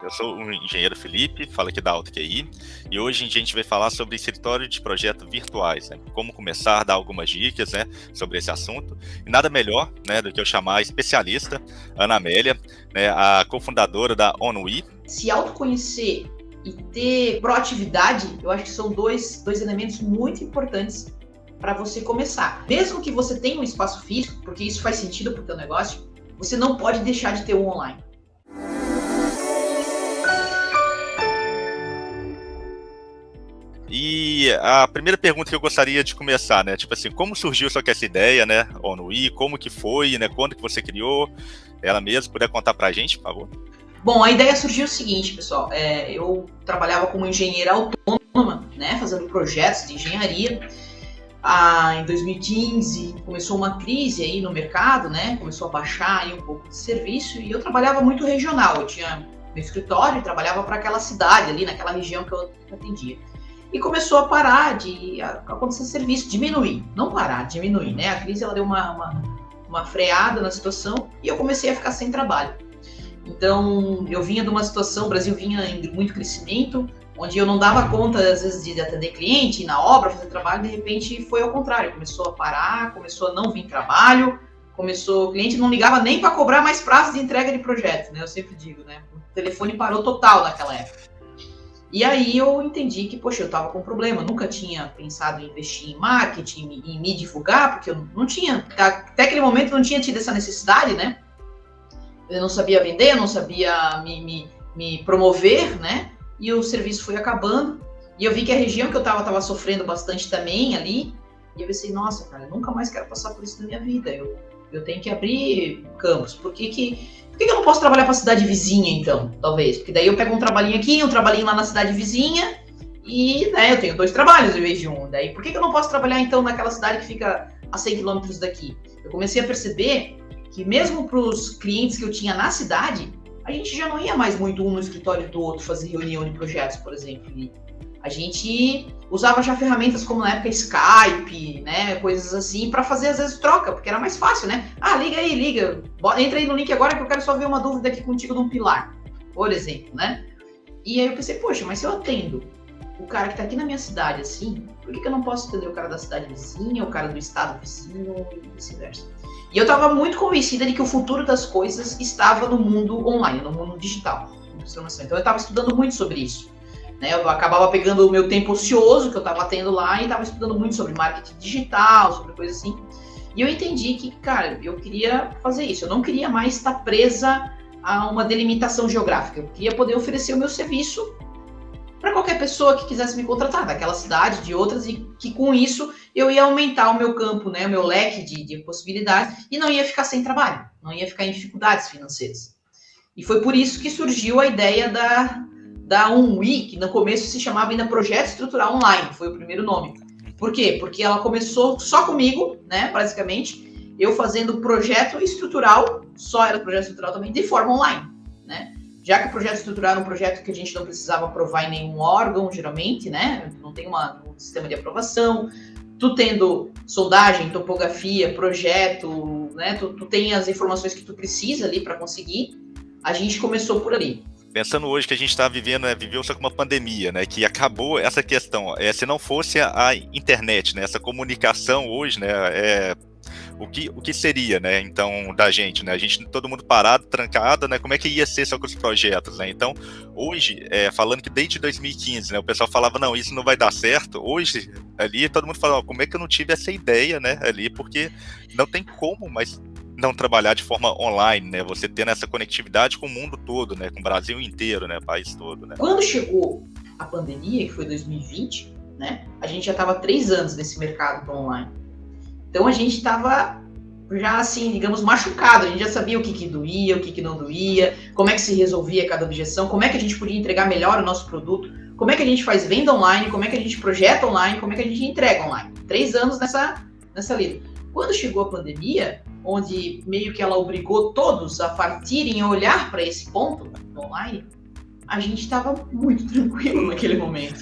Eu sou o engenheiro Felipe, falo aqui da Alto QI, e hoje a gente vai falar sobre escritório de projetos virtuais, né? Como começar, dar algumas dicas, né, sobre esse assunto. E nada melhor, né, do que eu chamar a especialista, Ana Amélia, né, a cofundadora da OnWe. Se autoconhecer e ter proatividade, eu acho que são dois elementos muito importantes para você começar. Mesmo que você tenha um espaço físico, porque isso faz sentido para o teu negócio, você não pode deixar de ter um online. E a primeira pergunta que eu gostaria de começar, né, tipo assim, como surgiu só que essa ideia, né, OnWe, como que foi, né, quando que você criou, ela mesma, puder contar pra gente, por favor? Bom, a ideia surgiu o seguinte, pessoal, eu trabalhava como engenheira autônoma, né, fazendo projetos de engenharia. Em 2015 começou uma crise aí no mercado, né, começou a baixar aí um pouco de serviço e eu trabalhava muito regional, eu tinha meu escritório e trabalhava para aquela cidade ali, naquela região que eu atendia. E começou a parar de acontecer serviço, diminuir, não parar, diminuir, né? A crise ela deu uma freada na situação e eu comecei a ficar sem trabalho. Então, eu vinha de uma situação, o Brasil vinha em muito crescimento, onde eu não dava conta, às vezes, de atender cliente, ir na obra, fazer trabalho, de repente foi ao contrário, começou a parar, começou a não vir trabalho, o cliente não ligava nem para cobrar mais prazos de entrega de projeto, né? Eu sempre digo, né? O telefone parou total naquela época. E aí eu entendi que, poxa, eu estava com um problema, eu nunca tinha pensado em investir em marketing, em me divulgar, porque eu não tinha, até aquele momento não tinha tido essa necessidade, né? Eu não sabia vender, eu não sabia me promover, né? E o serviço foi acabando, e eu vi que a região que eu estava sofrendo bastante também ali, e eu pensei, nossa, cara, eu nunca mais quero passar por isso na minha vida, eu tenho que abrir campos, por que eu não posso trabalhar para a cidade vizinha, então, talvez? Porque daí eu pego um trabalhinho aqui, um trabalhinho lá na cidade vizinha, e né, eu tenho 2 trabalhos em vez de um. Daí, por que eu não posso trabalhar, então, naquela cidade que fica a 100 quilômetros daqui? Eu comecei a perceber que mesmo para os clientes que eu tinha na cidade, a gente já não ia mais muito um no escritório do outro fazer reunião de projetos, por exemplo. E a gente usava já ferramentas como na época Skype, né, coisas assim, para fazer às vezes troca, porque era mais fácil, né? Liga aí, entra aí no link agora que eu quero só ver uma dúvida aqui contigo de um pilar, por exemplo, né? E aí eu pensei, poxa, mas se eu atendo o cara que tá aqui na minha cidade, assim, por que eu não posso atender o cara da cidade vizinha, o cara do estado vizinho e vice-versa? E eu estava muito convencida de que o futuro das coisas estava no mundo online, no mundo digital. Então eu estava estudando muito sobre isso. Né? Eu acabava pegando o meu tempo ocioso que eu estava tendo lá e estava estudando muito sobre marketing digital, sobre coisas assim. E eu entendi que, cara, eu queria fazer isso. Eu não queria mais estar presa a uma delimitação geográfica. Eu queria poder oferecer o meu serviço para qualquer pessoa que quisesse me contratar, daquela cidade, de outras, e que com isso eu ia aumentar o meu campo, né, o meu leque de possibilidades, e não ia ficar sem trabalho, não ia ficar em dificuldades financeiras. E foi por isso que surgiu a ideia da OnWe, que no começo se chamava ainda Projeto Estrutural Online, foi o primeiro nome. Por quê? Porque ela começou só comigo, né, basicamente, eu fazendo projeto estrutural, só era projeto estrutural também, de forma online, né? Já que o projeto estrutural era um projeto que a gente não precisava aprovar em nenhum órgão, geralmente, né? Não tem um sistema de aprovação. Tu tendo soldagem, topografia, projeto, né? Tu tem as informações que tu precisa ali para conseguir. A gente começou por ali. Pensando hoje que a gente está vivendo, né, viveu só com uma pandemia, né, que acabou essa questão, se não fosse a internet, né, essa comunicação hoje, né, o que seria, né, então, da gente, né, a gente, todo mundo parado, trancado, né, como é que ia ser só com os projetos, né, então, hoje, falando que desde 2015, né, o pessoal falava, não, isso não vai dar certo, hoje, ali, todo mundo fala, como é que eu não tive essa ideia, né, ali, porque não tem como, mas não trabalhar de forma online, né? Você tendo essa conectividade com o mundo todo, né? Com o Brasil inteiro, né? O país todo, né? Quando chegou a pandemia, que foi 2020, né? A gente já estava 3 anos nesse mercado do online. Então a gente estava já assim, digamos, machucado. A gente já sabia o que doía, o que não doía, como é que se resolvia cada objeção, como é que a gente podia entregar melhor o nosso produto, como é que a gente faz venda online, como é que a gente projeta online, como é que a gente entrega online. 3 anos nessa lida. Quando chegou a pandemia, onde meio que ela obrigou todos a partirem a olhar para esse ponto online, a gente estava muito tranquilo naquele momento.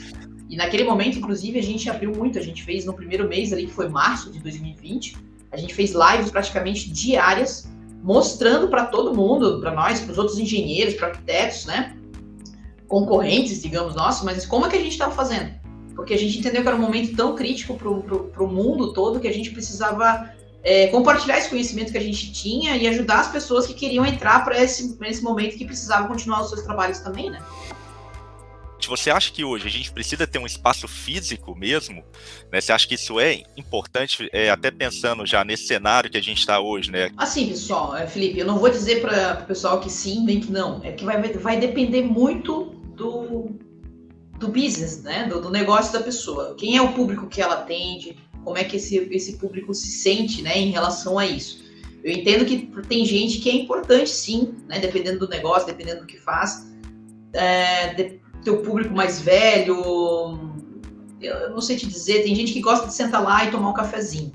E naquele momento, inclusive, a gente abriu muito. A gente fez no primeiro mês ali, que foi março de 2020, a gente fez lives praticamente diárias, mostrando para todo mundo, para nós, para os outros engenheiros, para arquitetos, né? concorrentes, digamos, nossos, mas como é que a gente estava fazendo? Porque a gente entendeu que era um momento tão crítico para o mundo todo que a gente precisava compartilhar esse conhecimento que a gente tinha e ajudar as pessoas que queriam entrar para esse momento que precisavam continuar os seus trabalhos também, né? Você acha que hoje a gente precisa ter um espaço físico mesmo? Né? Você acha que isso é importante, até pensando já nesse cenário que a gente está hoje, né? Assim, pessoal, Felipe, eu não vou dizer para o pessoal que sim, nem que não. É que vai depender muito do business, né? Do negócio da pessoa. Quem é o público que ela atende? Como é que esse público se sente, né, em relação a isso? Eu entendo que tem gente que é importante, sim, né? Dependendo do negócio, dependendo do que faz. Teu público mais velho, eu não sei te dizer, tem gente que gosta de sentar lá e tomar um cafezinho.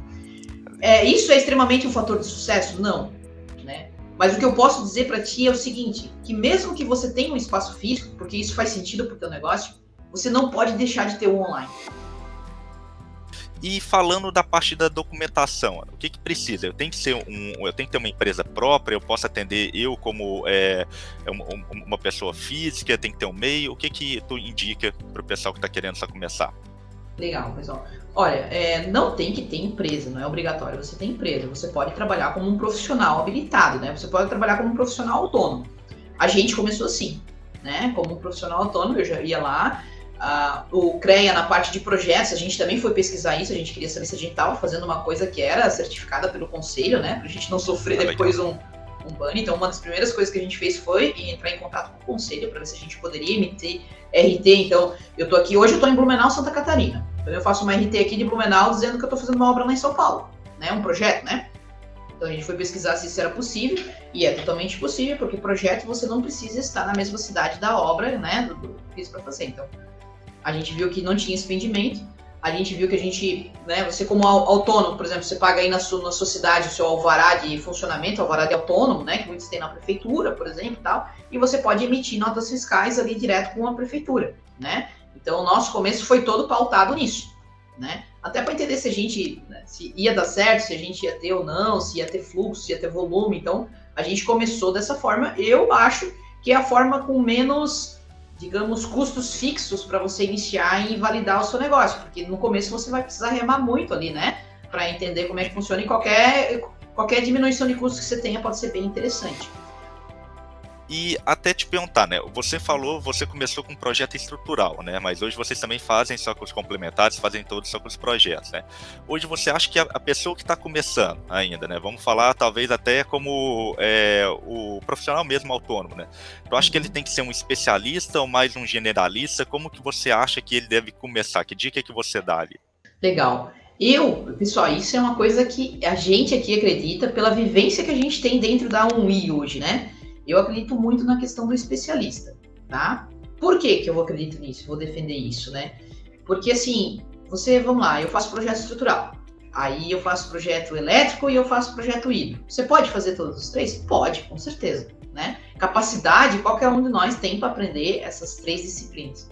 Isso é extremamente um fator de sucesso? Não, né? Mas o que eu posso dizer para ti é o seguinte, que mesmo que você tenha um espaço físico, porque isso faz sentido para o teu negócio, você não pode deixar de ter o online. E falando da parte da documentação, o que precisa? Eu tenho que ter uma empresa própria, eu posso atender eu como uma pessoa física, tem que ter um meio, o que tu indica para o pessoal que está querendo só começar? Legal, pessoal. Olha, não tem que ter empresa, não é obrigatório você ter empresa, você pode trabalhar como um profissional habilitado, né? Você pode trabalhar como um profissional autônomo. A gente começou assim, né? Como um profissional autônomo, eu já ia lá. O CREA, na parte de projetos, a gente também foi pesquisar isso, a gente queria saber se a gente estava fazendo uma coisa que era certificada pelo conselho, né, pra gente não sofrer depois um ban. Então, uma das primeiras coisas que a gente fez foi entrar em contato com o conselho para ver se a gente poderia emitir RT. Então, hoje eu tô em Blumenau, Santa Catarina. Então, eu faço uma RT aqui de Blumenau dizendo que eu tô fazendo uma obra lá em São Paulo, né, um projeto, né. Então, a gente foi pesquisar se isso era possível, e é totalmente possível, porque projeto você não precisa estar na mesma cidade da obra, né, do que isso para fazer. Então, a gente viu que não tinha esse pendimento, a gente viu que a gente, né, você como autônomo, por exemplo, você paga aí na sua cidade o seu alvará de funcionamento, alvará de autônomo, né, que muitos têm na prefeitura, por exemplo, e tal, e você pode emitir notas fiscais ali direto com a prefeitura, né. Então, o nosso começo foi todo pautado nisso, né, até para entender se a gente, né, se ia dar certo, se a gente ia ter ou não, se ia ter fluxo, se ia ter volume. Então, a gente começou dessa forma. Eu acho que é a forma com menos, digamos, custos fixos para você iniciar e validar o seu negócio, porque no começo você vai precisar remar muito ali, né, para entender como é que funciona, e qualquer diminuição de custos que você tenha pode ser bem interessante. E até te perguntar, né, você começou com um projeto estrutural, né, mas hoje vocês também fazem só com os complementares, fazem todos só com os projetos, né. Hoje você acha que a pessoa que está começando ainda, né, vamos falar talvez até como o profissional mesmo autônomo, né, tu acha que ele tem que ser um especialista ou mais um generalista? Como que você acha que ele deve começar? Que dica que você dá ali? Legal. Pessoal, isso é uma coisa que a gente aqui acredita pela vivência que a gente tem dentro da 1i hoje, né? Eu acredito muito na questão do especialista, tá? Por que eu acredito nisso? Vou defender isso, né? Porque assim, vamos lá, eu faço projeto estrutural, aí eu faço projeto elétrico e eu faço projeto hídrico. Você pode fazer todos os três? Pode, com certeza, né? Capacidade, qualquer um de nós tem para aprender essas três disciplinas.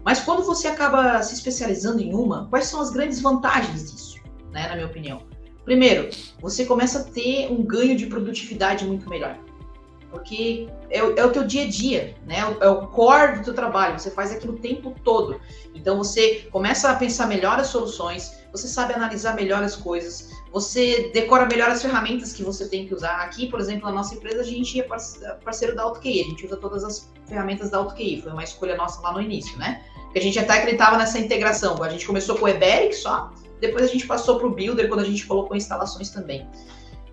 Mas quando você acaba se especializando em uma, quais são as grandes vantagens disso, né, na minha opinião? Primeiro, você começa a ter um ganho de produtividade muito melhor. Porque é o teu dia a dia, né? É o core do teu trabalho, você faz aquilo o tempo todo. Então você começa a pensar melhor as soluções, você sabe analisar melhor as coisas, você decora melhor as ferramentas que você tem que usar. Aqui, por exemplo, na nossa empresa, a gente é parceiro da AutoQI, a gente usa todas as ferramentas da AutoQI, foi uma escolha nossa lá no início, né? Porque a gente até acreditava nessa integração, a gente começou com o Eberic só, depois a gente passou para o Builder, quando a gente colocou instalações também.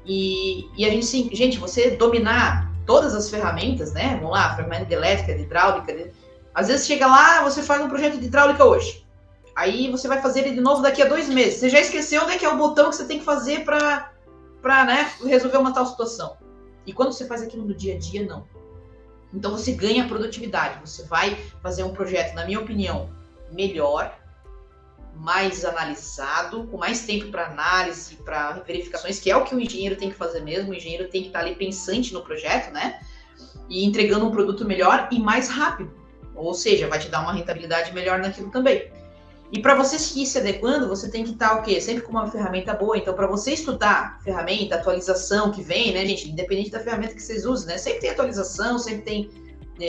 E a gente, você dominar todas as ferramentas, né? Vamos lá, ferramenta de elétrica, de hidráulica. Às vezes chega lá, você faz um projeto de hidráulica hoje. Aí você vai fazer ele de novo daqui a 2 meses. Você já esqueceu onde é que é o botão que você tem que fazer para né, resolver uma tal situação. E quando você faz aquilo no dia a dia, não. Então você ganha produtividade. Você vai fazer um projeto, na minha opinião, melhor, mais analisado, com mais tempo para análise, para verificações, que é o que o engenheiro tem que fazer mesmo. O engenheiro tem que estar ali pensante no projeto, né? E entregando um produto melhor e mais rápido. Ou seja, vai te dar uma rentabilidade melhor naquilo também. E para você seguir se adequando, você tem que estar o quê? Sempre com uma ferramenta boa. Então, para você estudar ferramenta, atualização que vem, né, gente? Independente da ferramenta que vocês usem, né? Sempre tem atualização, sempre tem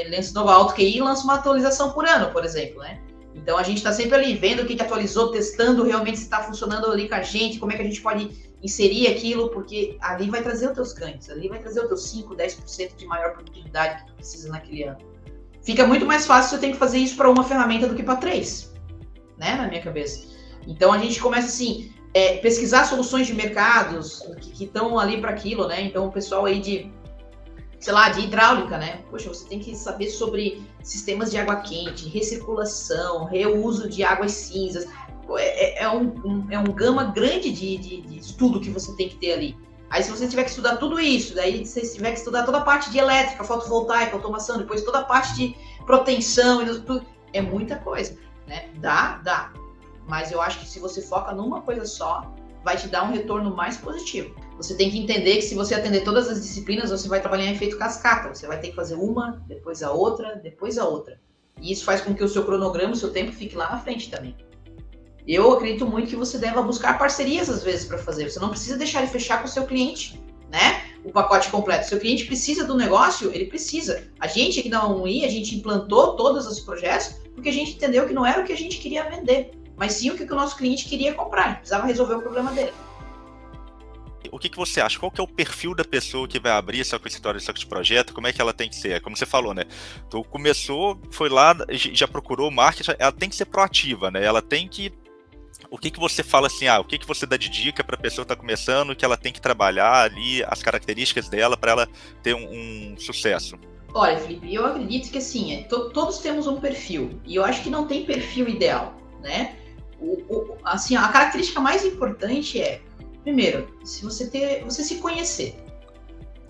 Lenço Nova Alto QI lança uma atualização por ano, por exemplo, né? Então a gente está sempre ali vendo o que atualizou, testando realmente se está funcionando ali com a gente, como é que a gente pode inserir aquilo, porque ali vai trazer os teus ganhos, ali vai trazer os teus 5, 10% de maior produtividade que tu precisa naquele ano. Fica muito mais fácil se eu tenho que fazer isso para uma ferramenta do que para 3, né, na minha cabeça. Então a gente começa assim, pesquisar soluções de mercados que estão ali para aquilo, né? Então o pessoal aí de hidráulica, né? Poxa, você tem que saber sobre sistemas de água quente, recirculação, reuso de águas cinzas. É um gama grande de estudo que você tem que ter ali. Aí se você tiver que estudar tudo isso, daí você tiver que estudar toda a parte de elétrica, fotovoltaica, automação, depois toda a parte de proteção, é muita coisa, né? Dá. Mas eu acho que se você foca numa coisa só, vai te dar um retorno mais positivo. Você tem que entender que se você atender todas as disciplinas, você vai trabalhar em efeito cascata. Você vai ter que fazer uma, depois a outra, depois a outra. E isso faz com que o seu cronograma, o seu tempo fique lá na frente também. Eu acredito muito que você deva buscar parcerias às vezes para fazer. Você não precisa deixar ele fechar com o seu cliente, né? O pacote completo. Se o cliente precisa do negócio, ele precisa. A gente aqui na UI, a gente implantou todos os projetos porque a gente entendeu que não era o que a gente queria vender, mas sim o que o nosso cliente queria comprar. Ele precisava resolver o problema dele. O que você acha? Qual que é o perfil da pessoa que vai abrir essa história de projeto? Como é que ela tem que ser? Como você falou, né? Tu começou, foi lá, já procurou marketing, ela tem que ser proativa, né? Ela tem que... O que você fala assim, o que você dá de dica para a pessoa que está começando, que ela tem que trabalhar ali, as características dela para ela ter um sucesso? Olha, Felipe, eu acredito que assim, todos temos um perfil, e eu acho que não tem perfil ideal, né? Assim, a característica mais importante é, primeiro, se você se conhecer.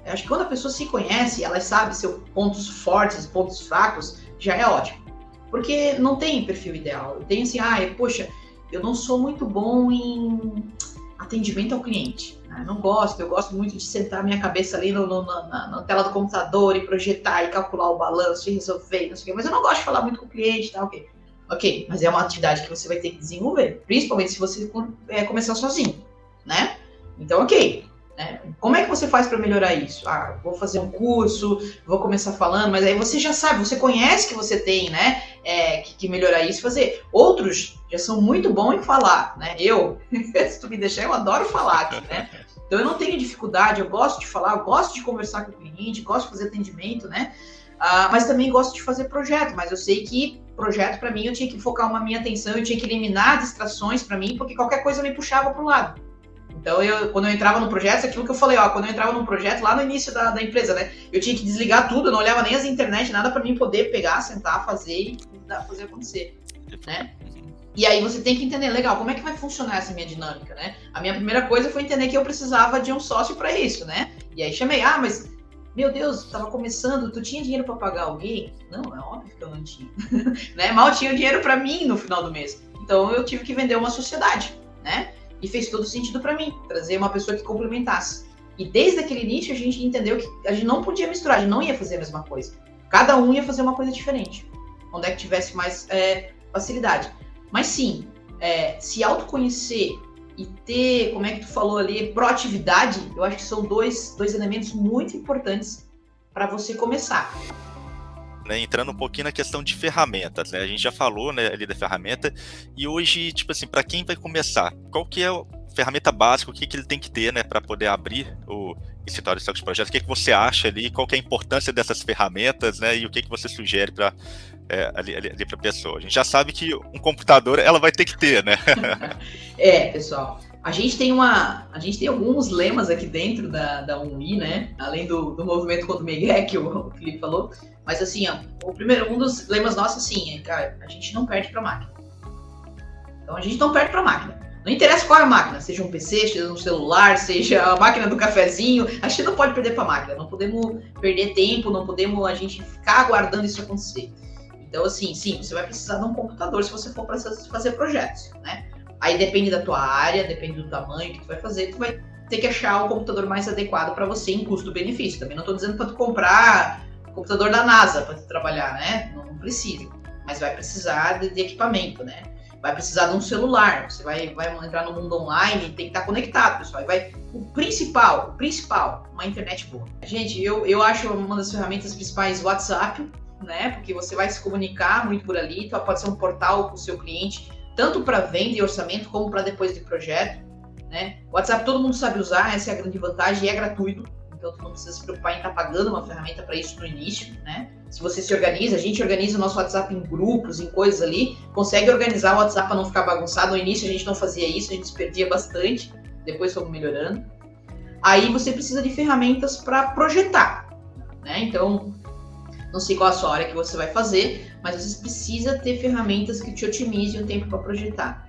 Eu acho que quando a pessoa se conhece, ela sabe seus pontos fortes, pontos fracos, já é ótimo. Porque não tem perfil ideal. Tem assim, poxa, eu não sou muito bom em atendimento ao cliente. Né? Eu gosto muito de sentar minha cabeça ali na tela do computador e projetar e calcular o balanço e resolver, não sei o quê. Mas eu não gosto de falar muito com o cliente, tá? Ok, mas é uma atividade que você vai ter que desenvolver, principalmente se você começar sozinho, né? Então, ok. Né? Como é que você faz para melhorar isso? Vou fazer um curso, vou começar falando, mas aí você já sabe, você conhece que você tem, né, que melhorar isso e fazer. Outros já são muito bons em falar, né? Se tu me deixar, eu adoro falar aqui, né? Então eu não tenho dificuldade, eu gosto de falar, eu gosto de conversar com o cliente, gosto de fazer atendimento, né? Mas também gosto de fazer projeto, mas eu sei que projeto para mim eu tinha que focar uma minha atenção, eu tinha que eliminar distrações para mim, porque qualquer coisa me puxava para o lado. Então, quando eu entrava no projeto, aquilo que eu falei, quando eu entrava num projeto lá no início da empresa, né? Eu tinha que desligar tudo, eu não olhava nem as internet, nada para mim poder pegar, sentar, fazer e fazer acontecer, né? E aí você tem que entender, legal, como é que vai funcionar essa minha dinâmica, né? A minha primeira coisa foi entender que eu precisava de um sócio para isso, né? E aí chamei, mas, meu Deus, tava começando, tu tinha dinheiro para pagar alguém? Não, é óbvio que eu não tinha, né? Mal tinha dinheiro para mim no final do mês. Então, eu tive que vender uma sociedade, né? E fez todo sentido para mim, trazer uma pessoa que complementasse. E desde aquele início a gente entendeu que a gente não podia misturar, a gente não ia fazer a mesma coisa. Cada um ia fazer uma coisa diferente, onde é que tivesse mais facilidade. Mas sim, se autoconhecer e ter, como é que tu falou ali, proatividade, eu acho que são dois elementos muito importantes para você começar. Né, entrando um pouquinho na questão de ferramentas, né? A gente já falou, né, ali da ferramenta, e hoje, tipo assim, para quem vai começar, qual que é a ferramenta básica, o que ele tem que ter, né, para poder abrir o escritório de projetos? O que você acha ali, qual que é a importância dessas ferramentas, né, e o que você sugere para ali para a pessoa? A gente já sabe que um computador ela vai ter que ter, né? Pessoal, a gente tem alguns lemas aqui dentro da UI, né? Além do movimento contra o Miguel, que o Felipe falou. Mas assim, um dos lemas nossos assim, cara, a gente não perde para a máquina. Então a gente não perde para a máquina. Não interessa qual é a máquina, seja um PC, seja um celular, seja a máquina do cafezinho, a gente não pode perder para a máquina. Não podemos perder tempo, não podemos a gente ficar aguardando isso acontecer. Então assim, sim, você vai precisar de um computador se você for para fazer projetos, né? Aí depende da tua área, depende do tamanho que tu vai fazer, tu vai ter que achar o computador mais adequado para você em custo-benefício. Também não estou dizendo para tu comprar o computador da NASA para tu trabalhar, né? Não precisa. Mas vai precisar de equipamento, né? Vai precisar de um celular. Você vai entrar no mundo online, tem que estar conectado, pessoal. O principal, uma internet boa. Gente, eu acho uma das ferramentas principais o WhatsApp, né? Porque você vai se comunicar muito por ali, então pode ser um portal com o seu cliente, tanto para venda e orçamento, como para depois de projeto, né? O WhatsApp todo mundo sabe usar, essa é a grande vantagem, e é gratuito, então tu não precisa se preocupar em estar pagando uma ferramenta para isso no início, né? Se você se organiza, a gente organiza o nosso WhatsApp em grupos, em coisas ali, consegue organizar o WhatsApp para não ficar bagunçado. No início a gente não fazia isso, a gente se perdia bastante, depois fomos melhorando. Aí você precisa de ferramentas para projetar, né? Então, não sei qual a sua área que você vai fazer, mas você precisa ter ferramentas que te otimizem o tempo para projetar.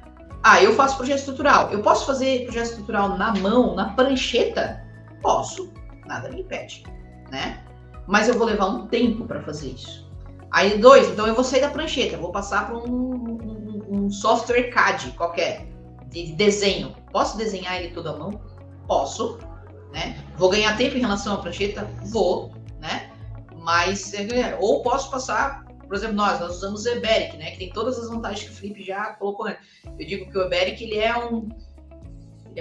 Eu faço projeto estrutural. Eu posso fazer projeto estrutural na mão, na prancheta? Posso, nada me impede, né? Mas eu vou levar um tempo para fazer isso. Aí, então eu vou sair da prancheta, vou passar para um software CAD qualquer, de desenho. Posso desenhar ele todo à mão? Posso, né? Vou ganhar tempo em relação à prancheta? Vou, né? Mas, ou posso passar, por exemplo, nós usamos o Eberic, né? Que tem todas as vantagens que o Felipe já colocou antes. Eu digo que o Eberic, ele é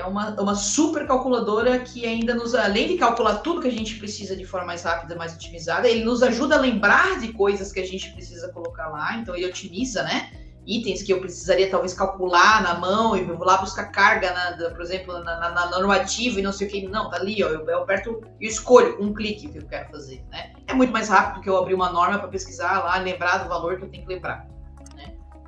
uma super calculadora que ainda nos, além de calcular tudo que a gente precisa de forma mais rápida, mais otimizada, ele nos ajuda a lembrar de coisas que a gente precisa colocar lá, então ele otimiza, né? Itens que eu precisaria talvez calcular na mão, e eu vou lá buscar carga, por exemplo, na normativa e não sei o que, não, tá ali, ó, eu aperto e escolho um clique que eu quero fazer, né? É muito mais rápido do que eu abrir uma norma para pesquisar lá, lembrar do valor que eu tenho que lembrar.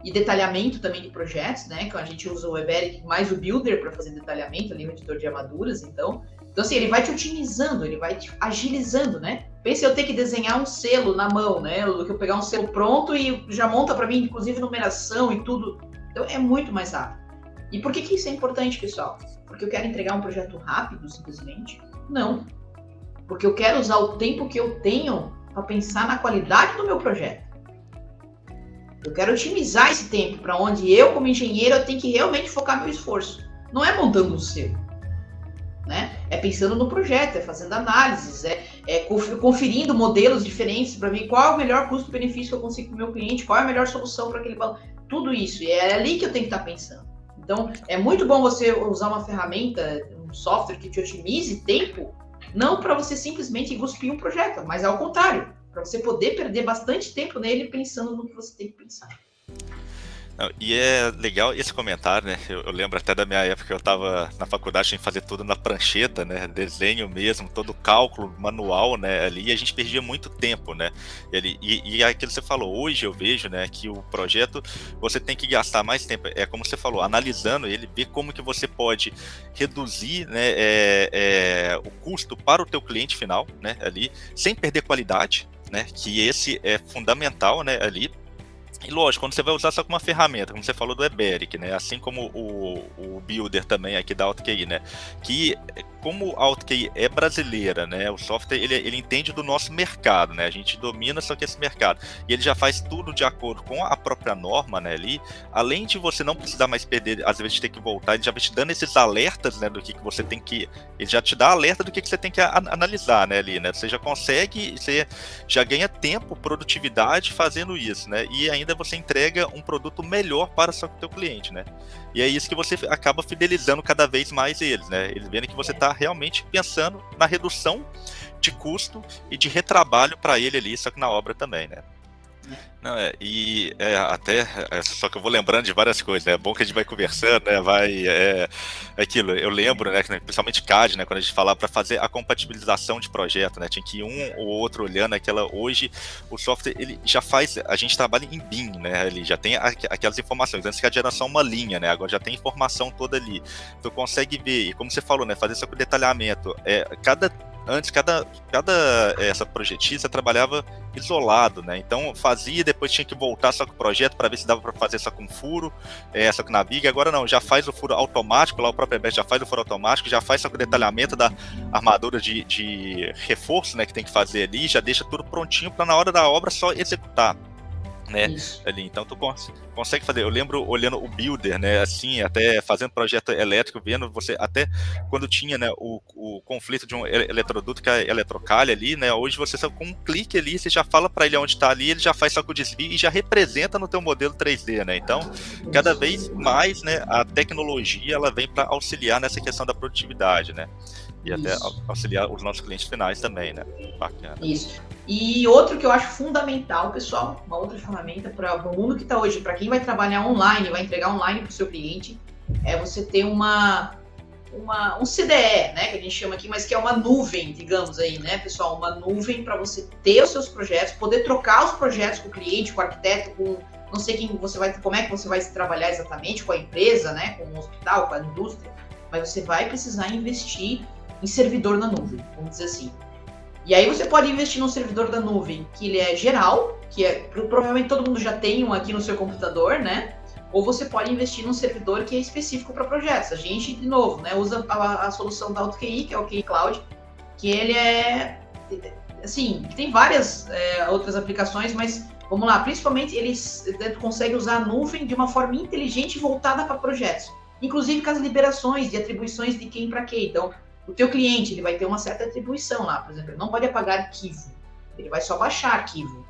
E detalhamento também de projetos, né? Que a gente usa o Eberic mais o Builder para fazer detalhamento, ali o editor de armaduras, então assim, ele vai te otimizando, ele vai te agilizando, né? Pensa eu ter que desenhar um selo na mão, né? Do que eu pegar um selo pronto e já monta para mim, inclusive numeração e tudo. Então é muito mais rápido. E por que isso é importante, pessoal? Porque eu quero entregar um projeto rápido, simplesmente? Não. Porque eu quero usar o tempo que eu tenho para pensar na qualidade do meu projeto. Eu quero otimizar esse tempo para onde eu, como engenheiro, eu tenho que realmente focar meu esforço. Não é montando um selo, né? É pensando no projeto, é fazendo análises, é conferindo modelos diferentes para ver qual é o melhor custo-benefício que eu consigo com o meu cliente, qual é a melhor solução para aquele balão. Tudo isso, e é ali que eu tenho que estar pensando. Então, é muito bom você usar uma ferramenta, um software que te otimize tempo, não para você simplesmente cuspir um projeto, mas ao contrário, para você poder perder bastante tempo nele pensando no que você tem que pensar. Não, e é legal esse comentário, né? Eu lembro até da minha época que eu estava na faculdade, tinha que fazer tudo na prancheta, né? Desenho mesmo, todo o cálculo manual, né? Ali, e a gente perdia muito tempo, né? E aquilo que você falou, hoje eu vejo, né? Que o projeto, você tem que gastar mais tempo, é como você falou, analisando ele, ver como que você pode reduzir, né? O custo para o teu cliente final, né? Ali, sem perder qualidade, né? Que esse é fundamental, né? Ali. E lógico, quando você vai usar só como uma ferramenta, como você falou do Eberic, né? Assim como o Builder também aqui da AutoQI, né? Que como a AutoQI é brasileira, né? O software, ele entende do nosso mercado, né? A gente domina só que esse mercado. E ele já faz tudo de acordo com a própria norma, né? Ali, além de você não precisar mais perder, às vezes ter que voltar, ele já vai te dando esses alertas, né? Do que você tem que... Ele já te dá alerta do que você tem que analisar, né? Ali, né? Você já consegue, você já ganha tempo, produtividade fazendo isso, né? E ainda você entrega um produto melhor para o seu cliente, né? E é isso que você acaba fidelizando cada vez mais eles, né? Eles vendo que você está realmente pensando na redução de custo e de retrabalho para ele ali, só que na obra também, né? Não, só que eu vou lembrando de várias coisas, né? É bom que a gente vai conversando, né? Aquilo, eu lembro, né? Principalmente CAD, né? Quando a gente falava para fazer a compatibilização de projeto, né? Tinha que ir um ou outro olhando hoje o software, ele já faz, a gente trabalha em BIM, né? Ele já tem aquelas informações, antes que era só uma linha, né? Agora já tem informação toda ali. Tu consegue ver, e como você falou, né? Fazer só com detalhamento, Antes, cada essa projetista trabalhava isolado, né? Então fazia, depois tinha que voltar só com o projeto para ver se dava para fazer só com furo, só que na viga. Agora não, já faz o furo automático, lá o próprio EBS já faz o furo automático, já faz só com o detalhamento da armadura de reforço, né? Que tem que fazer ali, já deixa tudo prontinho para na hora da obra só executar. Né, ali, então tu consegue fazer. Eu lembro olhando o Builder, né, assim, até fazendo projeto elétrico, vendo você, até quando tinha, né, o conflito de um eletroduto que é a eletrocalha ali, né, hoje você só com um clique ali, você já fala para ele onde está ali, ele já faz só com o desvio e já representa no teu modelo 3D, né, então cada vez mais, né, a tecnologia ela vem para auxiliar nessa questão da produtividade, né, e até auxiliar os nossos clientes finais também, né, bacana. Isso. E outro que eu acho fundamental, pessoal, uma outra ferramenta para o mundo que está hoje, para quem vai trabalhar online, vai entregar online para o seu cliente, é você ter um CDE, né, que a gente chama aqui, mas que é uma nuvem, digamos aí, né, pessoal, uma nuvem para você ter os seus projetos, poder trocar os projetos com o cliente, com o arquiteto, com não sei quem você vai, como é que você vai trabalhar exatamente com a empresa, né, com o hospital, com a indústria, mas você vai precisar investir em servidor na nuvem, vamos dizer assim. E aí você pode investir num servidor da nuvem que ele é geral, que é provavelmente todo mundo já tem um aqui no seu computador, né? Ou você pode investir num servidor que é específico para projetos. A gente, de novo, né, usa a solução da AutoQI, que é o QI Cloud, que ele é, assim, tem várias outras aplicações, mas vamos lá, principalmente ele consegue usar a nuvem de uma forma inteligente e voltada para projetos. Inclusive com as liberações de atribuições de quem para quê. Então, o teu cliente ele vai ter uma certa atribuição lá, por exemplo, ele não pode apagar arquivo, ele vai só baixar arquivo,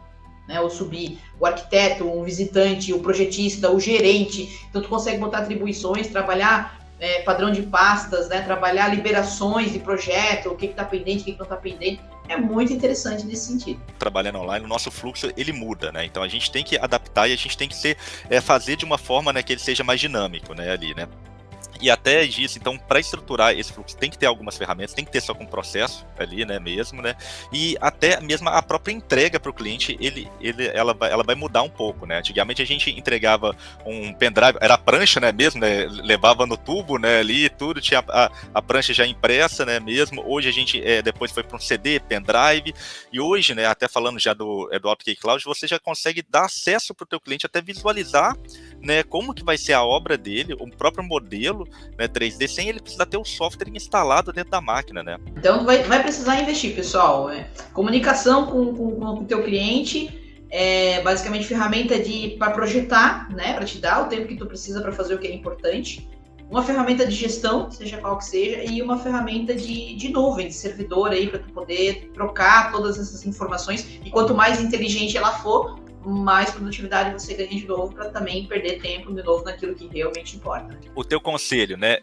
né, ou subir o arquiteto, um visitante, o projetista, o gerente, então tu consegue botar atribuições, trabalhar padrão de pastas, né, trabalhar liberações de projeto, o que está pendente, o que não está pendente, é muito interessante nesse sentido. Trabalhando online, o nosso fluxo ele muda, né, então a gente tem que adaptar e a gente tem que fazer de uma forma, né, que ele seja mais dinâmico, né, ali, né. E até disso, então, para estruturar esse fluxo, tem que ter algumas ferramentas, tem que ter só com processo ali, né, mesmo, né, e até mesmo a própria entrega para o cliente, ela vai mudar um pouco, né, antigamente a gente entregava um pendrive, era a prancha, né, mesmo, né, levava no tubo, né, ali, tudo, tinha a prancha já impressa, né, mesmo, hoje a gente depois foi para um CD, pendrive, e hoje, né, até falando já do AutoQI Cloud, você já consegue dar acesso para o teu cliente, até visualizar, né, como que vai ser a obra dele, o próprio modelo, né, 3D, sem ele precisar ter o software instalado dentro da máquina, né? Então vai precisar investir, pessoal. Comunicação com o teu cliente, basicamente ferramenta para projetar, né, para te dar o tempo que tu precisa para fazer o que é importante. Uma ferramenta de gestão, seja qual que seja, e uma ferramenta de nuvem, de servidor aí para tu poder trocar todas essas informações. E quanto mais inteligente ela for, mais produtividade você ganha de novo para também perder tempo de novo naquilo que realmente importa. O teu conselho, né,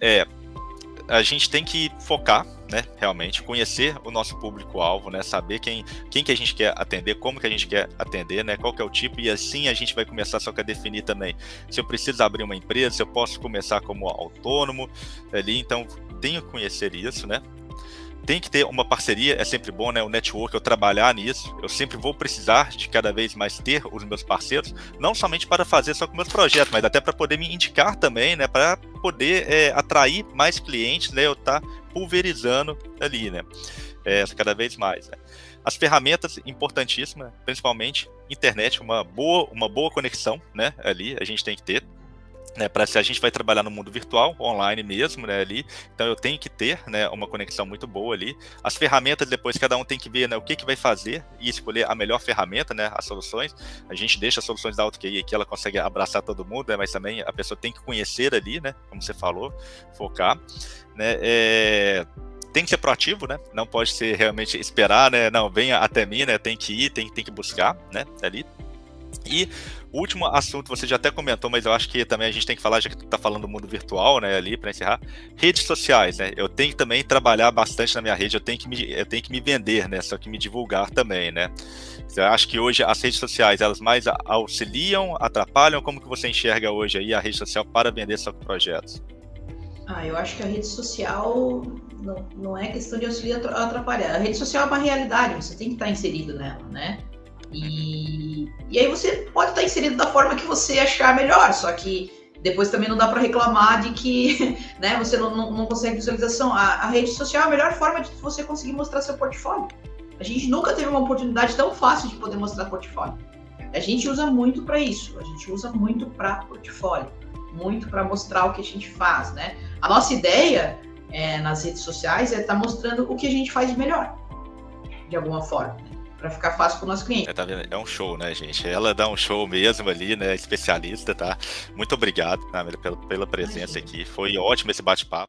a gente tem que focar, né, realmente, conhecer o nosso público-alvo, né, saber quem que a gente quer atender, como que a gente quer atender, né, qual que é o tipo, e assim a gente vai começar só a definir também se eu preciso abrir uma empresa, se eu posso começar como autônomo ali, então tenho que conhecer isso, né. Tem que ter uma parceria, é sempre bom, né, o network, eu trabalhar nisso, eu sempre vou precisar de cada vez mais ter os meus parceiros, não somente para fazer só com meus projetos, mas até para poder me indicar também, né, para poder atrair mais clientes, né, eu estar pulverizando ali, né, cada vez mais, né. As ferramentas importantíssimas, principalmente internet, uma boa conexão, né, ali a gente tem que ter, né, para se a gente vai trabalhar no mundo virtual, online mesmo, né, ali, então eu tenho que ter, né, uma conexão muito boa ali. As ferramentas depois cada um tem que ver, né, o que vai fazer e escolher a melhor ferramenta, né, as soluções. A gente deixa as soluções da AutoQI aqui, ela consegue abraçar todo mundo, né, mas também a pessoa tem que conhecer ali, né, como você falou, focar, né, tem que ser proativo, né, não pode ser realmente esperar, né, não, venha até mim, né, tem que ir, tem que buscar, né, ali. E o último assunto, você já até comentou, mas eu acho que também a gente tem que falar, já que tu tá falando do mundo virtual, né, ali, para encerrar, redes sociais, né, eu tenho que também trabalhar bastante na minha rede, eu tenho que me vender, né, só que me divulgar também, né. Eu acho que hoje as redes sociais, elas mais auxiliam, atrapalham, como que você enxerga hoje aí a rede social para vender seus projetos? Eu acho que a rede social não é questão de auxiliar ou atrapalhar, a rede social é uma realidade, você tem que estar inserido nela, né. E aí você pode estar inserido da forma que você achar melhor, só que depois também não dá para reclamar de que né, você não consegue visualização. A rede social é a melhor forma de você conseguir mostrar seu portfólio. A gente nunca teve uma oportunidade tão fácil de poder mostrar portfólio. A gente usa muito para isso, a gente usa muito para portfólio, muito para mostrar o que a gente faz, né? A nossa ideia nas redes sociais é estar mostrando o que a gente faz de melhor, de alguma forma, para ficar fácil para o nosso cliente. Tá vendo? É um show, né, gente? Ela dá um show mesmo ali, né? Especialista, tá? Muito obrigado, pela presença aqui. Foi ótimo esse bate-papo.